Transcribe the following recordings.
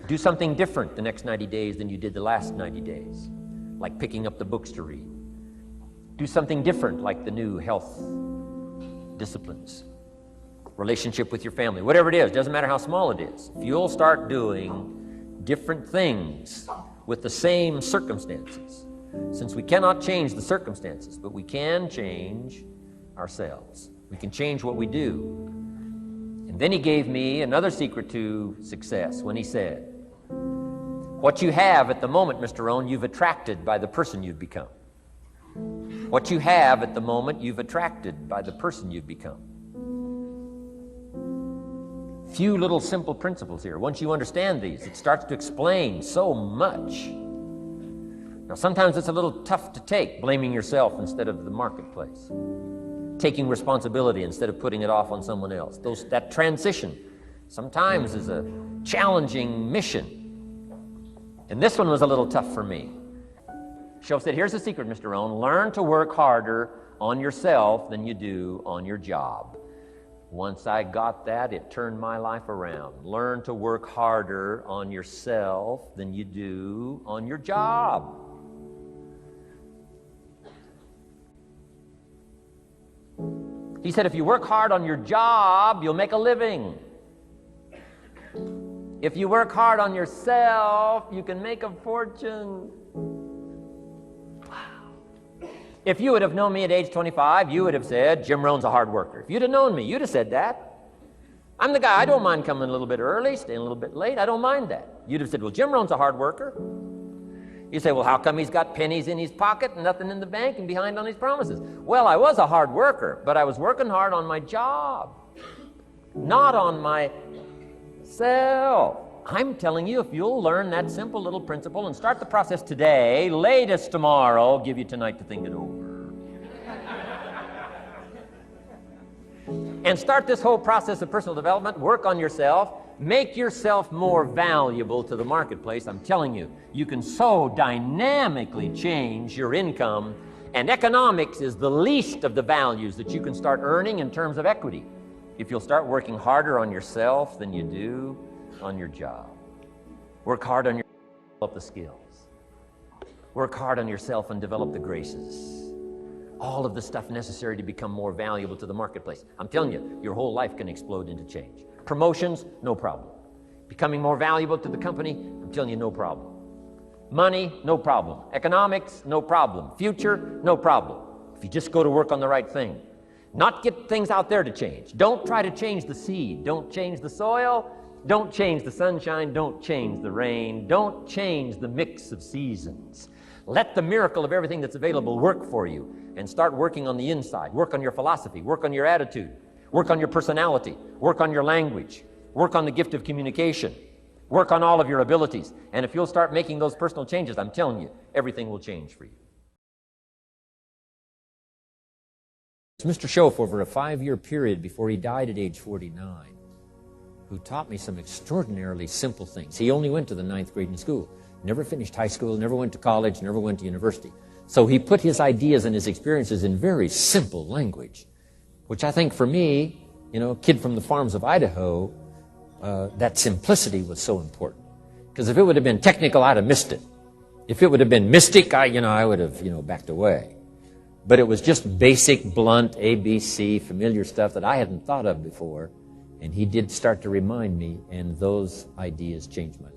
Do something different the next 90 days than you did the last 90 days, like picking up the books to read. Do something different, like the new health disciplines, relationship with your family, whatever it is, doesn't matter how small it is. If you'll start doing different things with the same circumstances, since we cannot change the circumstances, but we can change ourselves. We can change what we do. And then he gave me another secret to success when he said, what you have at the moment, Mr. Rohn, you've attracted by the person you've become. What you have at the moment, you've attracted by the person you've become. Few little simple principles here. Once you understand these, it starts to explain so much. Now, sometimes it's a little tough to take, blaming yourself instead of the marketplace, taking responsibility instead of putting it off on someone else. That transition sometimes is a challenging mission. And this one was a little tough for me. Shoaff said, here's the secret, Mr. Rohn. Learn to work harder on yourself than you do on your job. Once I got that, it turned my life around. Learn to work harder on yourself than you do on your job. He said, if you work hard on your job, you'll make a living. If you work hard on yourself, you can make a fortune. Wow. If you would have known me at age 25, you would have said, Jim Rohn's a hard worker. If you'd have known me, you'd have said that. I'm the guy, I don't mind coming a little bit early, staying a little bit late. I don't mind that. You'd have said, well, Jim Rohn's a hard worker. You say, well, how come he's got pennies in his pocket and nothing in the bank and behind on his promises? Well, I was a hard worker, but I was working hard on my job, not on myself. I'm telling you, if you'll learn that simple little principle and start the process today, latest tomorrow, give you tonight to think it over. And start this whole process of personal development, work on yourself, make yourself more valuable to the marketplace. I'm telling you, you can so dynamically change your income, and economics is the least of the values that you can start earning in terms of equity if you'll start working harder on yourself than you do on your job. Work hard on yourself and develop the skills. Work hard on yourself and develop the graces. All of the stuff necessary to become more valuable to the marketplace. I'm telling you, your whole life can explode into change. Promotions, no problem. Becoming more valuable to the company, I'm telling you, no problem. Money, no problem. Economics, no problem. Future, no problem. If you just go to work on the right thing. Not get things out there to change. Don't try to change the seed. Don't change the soil. Don't change the sunshine. Don't change the rain. Don't change the mix of seasons. Let the miracle of everything that's available work for you, and start working on the inside. Work on your philosophy. Work on your attitude. Work on your personality. Work on your language. Work on the gift of communication. Work on all of your abilities. And if you'll start making those personal changes, I'm telling you, everything will change for you. Mr. Shoaff, over a 5-year period before he died at age 49, who taught me some extraordinarily simple things. He only went to the 9th grade in school, never finished high school, never went to college, never went to university. So he put his ideas and his experiences in very simple language, which I think for me, a kid from the farms of Idaho, that simplicity was so important. Because if it would have been technical, I'd have missed it. If it would have been mystic, I would have, backed away. But it was just basic, blunt, ABC, familiar stuff that I hadn't thought of before. And he did start to remind me, and those ideas changed my life.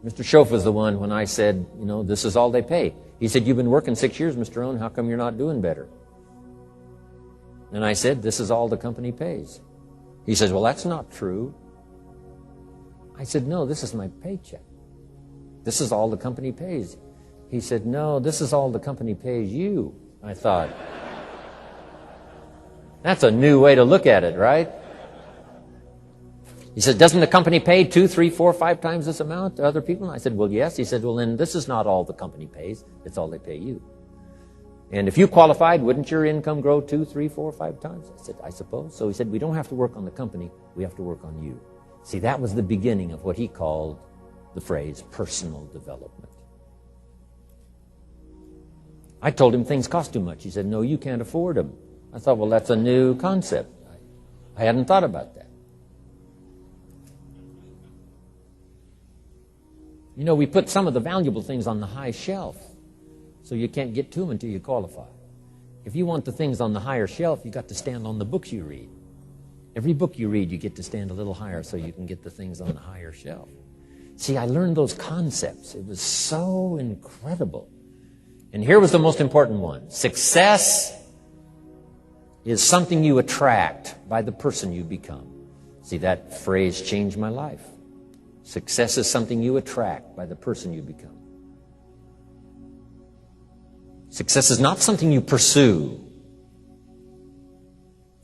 Mr. Shoaff was the one when I said, this is all they pay. He said, you've been working 6 years, Mr. Rohn, how come you're not doing better? And I said, this is all the company pays. He says, well, that's not true. I said, no, this is my paycheck. This is all the company pays. He said, no, this is all the company pays you. I thought, that's a new way to look at it, right? He said, doesn't the company pay 2, 3, 4, 5 times this amount to other people? And I said, well, yes. He said, well, then this is not all the company pays. It's all they pay you. And if you qualified, wouldn't your income grow 2, 3, 4, 5 times? I said, I suppose. So he said, we don't have to work on the company. We have to work on you. See, that was the beginning of what he called the phrase personal development. I told him things cost too much. He said, no, you can't afford them. I thought, well, that's a new concept. I hadn't thought about that. You know, we put some of the valuable things on the high shelf, so you can't get to them until you qualify. If you want the things on the higher shelf, you got to stand on the books you read. Every book you read, you get to stand a little higher so you can get the things on the higher shelf. See, I learned those concepts. It was so incredible. And here was the most important one. Success is something you attract by the person you become. See, that phrase changed my life. Success is something you attract by the person you become. Success is not something you pursue.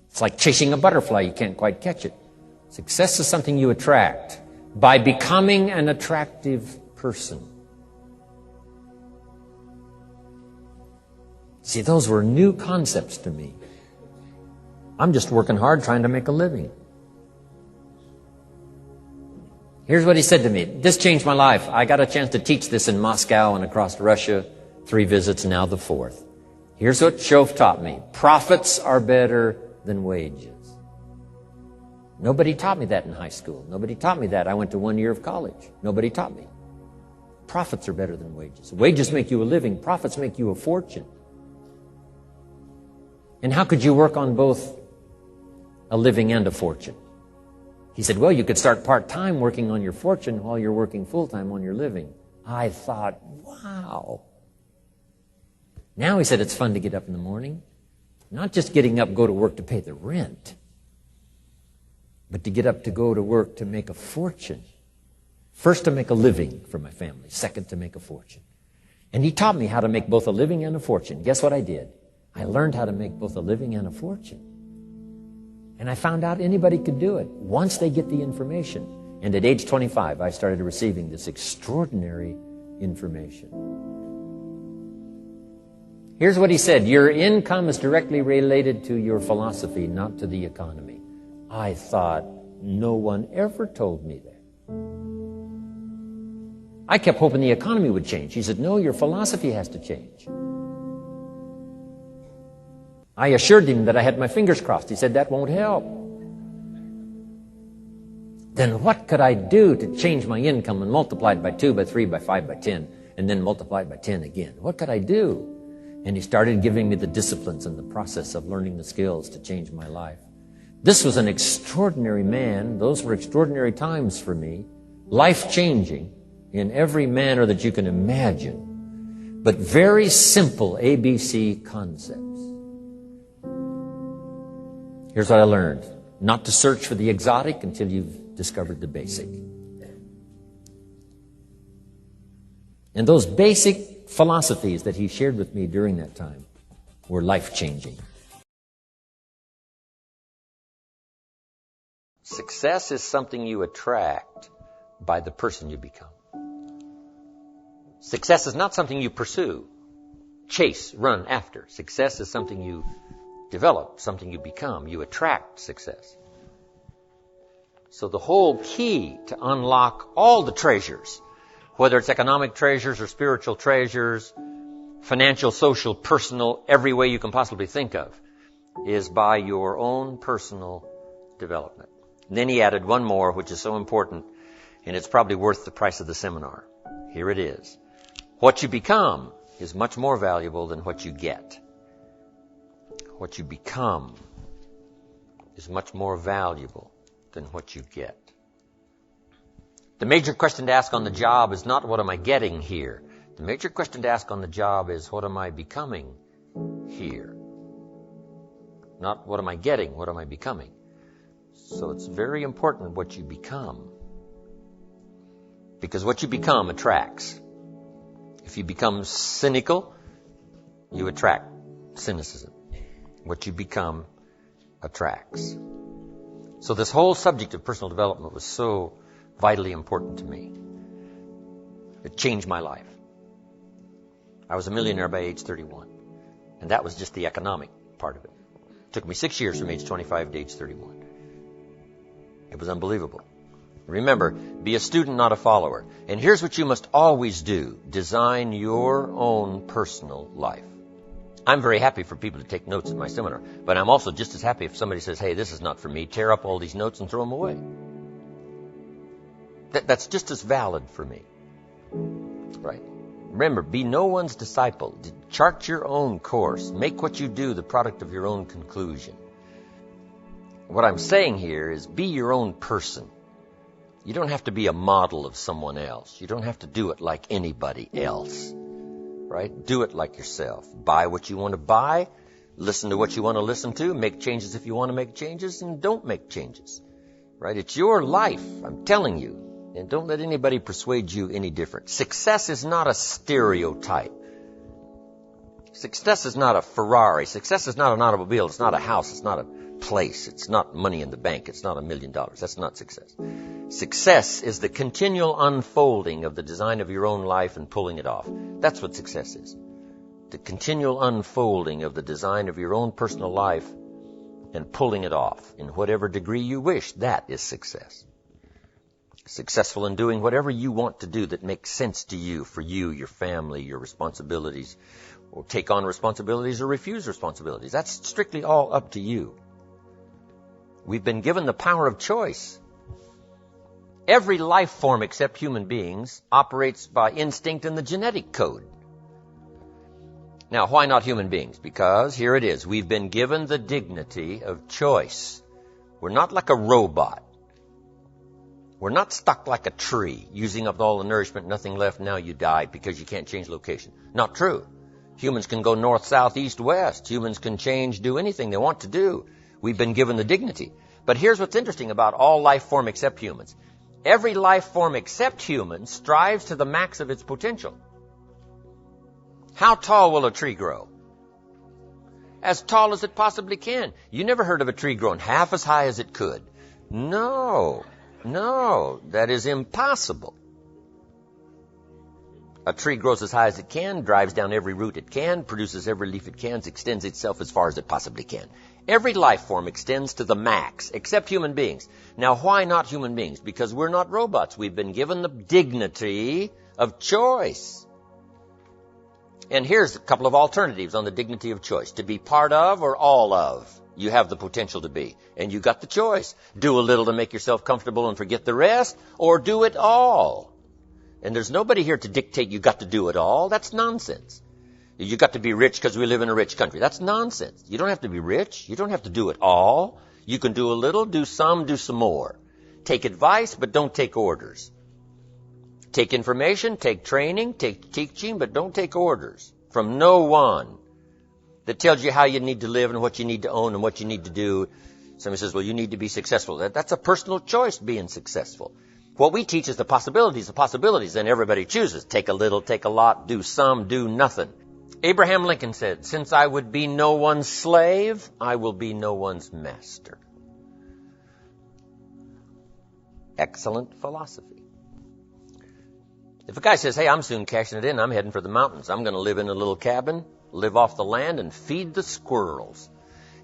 It's like chasing a butterfly. You can't quite catch it. Success is something you attract by becoming an attractive person. See, those were new concepts to me. I'm just working hard trying to make a living. Here's what he said to me. This changed my life. I got a chance to teach this in Moscow and across Russia. 3 visits, now the 4th. Here's what Shove taught me. Profits are better than wages. Nobody taught me that in high school. Nobody taught me that. I went to 1 year of college. Nobody taught me. Profits are better than wages. Wages make you a living. Profits make you a fortune. And how could you work on both a living and a fortune? He said, well, you could start part-time working on your fortune while you're working full-time on your living. I thought, wow. Now, he said, it's fun to get up in the morning. Not just getting up, go to work to pay the rent, but to get up to go to work to make a fortune. First, to make a living for my family. Second, to make a fortune. And he taught me how to make both a living and a fortune. Guess what I did? I learned how to make both a living and a fortune. And I found out anybody could do it once they get the information. And at age 25, I started receiving this extraordinary information. Here's what he said. Your income is directly related to your philosophy, not to the economy. I thought, no one ever told me that. I kept hoping the economy would change. He said, no, your philosophy has to change. I assured him that I had my fingers crossed. He said, that won't help. Then what could I do to change my income and multiply it by 2, by 3, by 5, by 10, and then multiply it by 10 again? What could I do? And he started giving me the disciplines and the process of learning the skills to change my life. This was an extraordinary man. Those were extraordinary times for me. Life-changing in every manner that you can imagine. But very simple ABC concepts. Here's what I learned. Not to search for the exotic until you've discovered the basic. And those basic philosophies that he shared with me during that time were life-changing. Success is something you attract by the person you become. Success is not something you pursue, chase, run after. Success is something you develop, something you become. You attract success. So the whole key to unlock all the treasures, whether it's economic treasures or spiritual treasures, financial, social, personal, every way you can possibly think of, is by your own personal development. And then he added one more, which is so important, and it's probably worth the price of the seminar. Here it is. What you become is much more valuable than what you get. What you become is much more valuable than what you get. The major question to ask on the job is not what am I getting here. The major question to ask on the job is what am I becoming here? Not what am I getting, what am I becoming? So it's very important what you become. Because what you become attracts. If you become cynical, you attract cynicism. What you become attracts. So this whole subject of personal development was so vitally important to me. It changed my life. I was a millionaire by age 31. And that was just the economic part of it. It took me 6 years from age 25 to age 31. It was unbelievable. Remember, be a student, not a follower. And here's what you must always do. Design your own personal life. I'm very happy for people to take notes at my seminar, but I'm also just as happy if somebody says, hey, this is not for me, tear up all these notes and throw them away. That's just as valid for me. Right. Remember, be no one's disciple. Chart your own course. Make what you do the product of your own conclusion. What I'm saying here is be your own person. You don't have to be a model of someone else. You don't have to do it like anybody else. Right? Do it like yourself. Buy what you want to buy. Listen to what you want to listen to. Make changes if you want to make changes, and don't make changes. Right? It's your life, I'm telling you. And don't let anybody persuade you any different. Success is not a stereotype. Success is not a Ferrari. Success is not an automobile. It's not a house. It's not a place. It's not money in the bank. It's not $1 million. That's not success. Success is the continual unfolding of the design of your own life and pulling it off. That's what success is. The continual unfolding of the design of your own personal life and pulling it off in whatever degree you wish. That is success. Successful in doing whatever you want to do that makes sense to you, for you, your family, your responsibilities, or take on responsibilities or refuse responsibilities. That's strictly all up to you. We've been given the power of choice. Every life form except human beings operates by instinct in the genetic code. Now, why not human beings? Because here it is. We've been given the dignity of choice. We're not like a robot. We're not stuck like a tree, using up all the nourishment, nothing left, now you die because you can't change location. Not true. Humans can go north, south, east, west. Humans can change, do anything they want to do. We've been given the dignity. But here's what's interesting about all life form except humans. Every life form except humans strives to the max of its potential. How tall will a tree grow? As tall as it possibly can. You never heard of a tree growing half as high as it could. No, that is impossible. A tree grows as high as it can, drives down every root it can, produces every leaf it can, extends itself as far as it possibly can. Every life form extends to the max, except human beings. Now, why not human beings? Because we're not robots. We've been given the dignity of choice. And here's a couple of alternatives on the dignity of choice. To be part of or all of. You have the potential to be. And you got the choice. Do a little to make yourself comfortable and forget the rest, or do it all. And there's nobody here to dictate you got to do it all. That's nonsense. You got to be rich because we live in a rich country. That's nonsense. You don't have to be rich. You don't have to do it all. You can do a little, do some more. Take advice, but don't take orders. Take information, take training, take teaching, but don't take orders from no one that tells you how you need to live and what you need to own and what you need to do. Somebody says, well, you need to be successful. That's a personal choice, being successful. What we teach is the possibilities, then everybody chooses. Take a little, take a lot, do some, do nothing. Abraham Lincoln said, since I would be no one's slave, I will be no one's master. Excellent philosophy. If a guy says, hey, I'm soon cashing it in, I'm heading for the mountains. I'm going to live in a little cabin, live off the land, and feed the squirrels.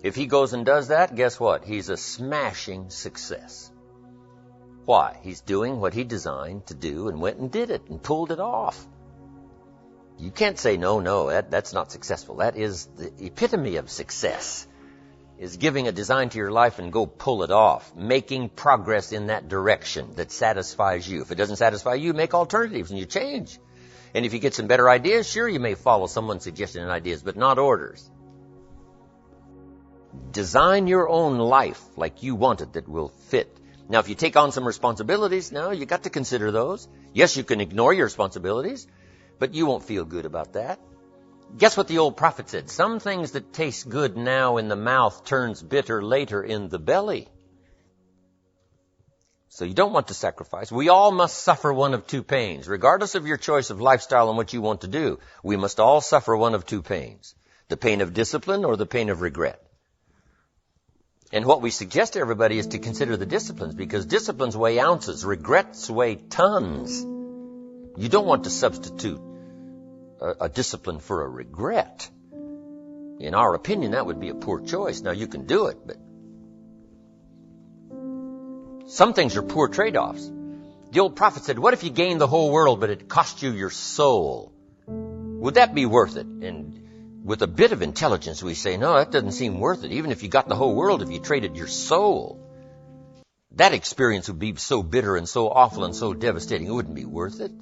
If he goes and does that, guess what? He's a smashing success. Why? He's doing what he designed to do and went and did it and pulled it off. You can't say, no, that's not successful. That is the epitome of success, is giving a design to your life and go pull it off, making progress in that direction that satisfies you. If it doesn't satisfy you, make alternatives and you change. And if you get some better ideas, sure, you may follow someone's suggestion and ideas, but not orders. Design your own life like you want it that will fit. Now, if you take on some responsibilities, now you got to consider those. Yes, you can ignore your responsibilities, but you won't feel good about that. Guess what the old prophet said? Some things that taste good now in the mouth turns bitter later in the belly. So you don't want to sacrifice. We all must suffer one of two pains. Regardless of your choice of lifestyle and what you want to do, we must all suffer one of two pains. The pain of discipline or the pain of regret. And what we suggest to everybody is to consider the disciplines, because disciplines weigh ounces, regrets weigh tons. You don't want to substitute a discipline for a regret. In our opinion, that would be a poor choice. Now, you can do it, but some things are poor trade-offs. The old prophet said, what if you gained the whole world, but it cost you your soul? Would that be worth it? And with a bit of intelligence, we say, no, that doesn't seem worth it. Even if you got the whole world, if you traded your soul, that experience would be so bitter and so awful and so devastating, it wouldn't be worth it.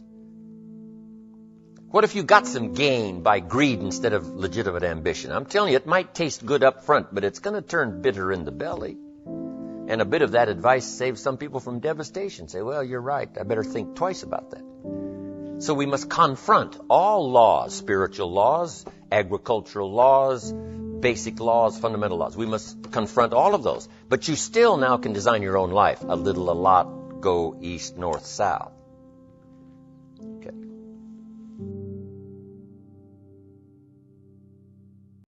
What if you got some gain by greed instead of legitimate ambition? I'm telling you, it might taste good up front, but it's going to turn bitter in the belly. And a bit of that advice saves some people from devastation. Say, well, you're right. I better think twice about that. So we must confront all laws, spiritual laws, agricultural laws, basic laws, fundamental laws. We must confront all of those. But you still now can design your own life. A little, a lot, go east, north, south.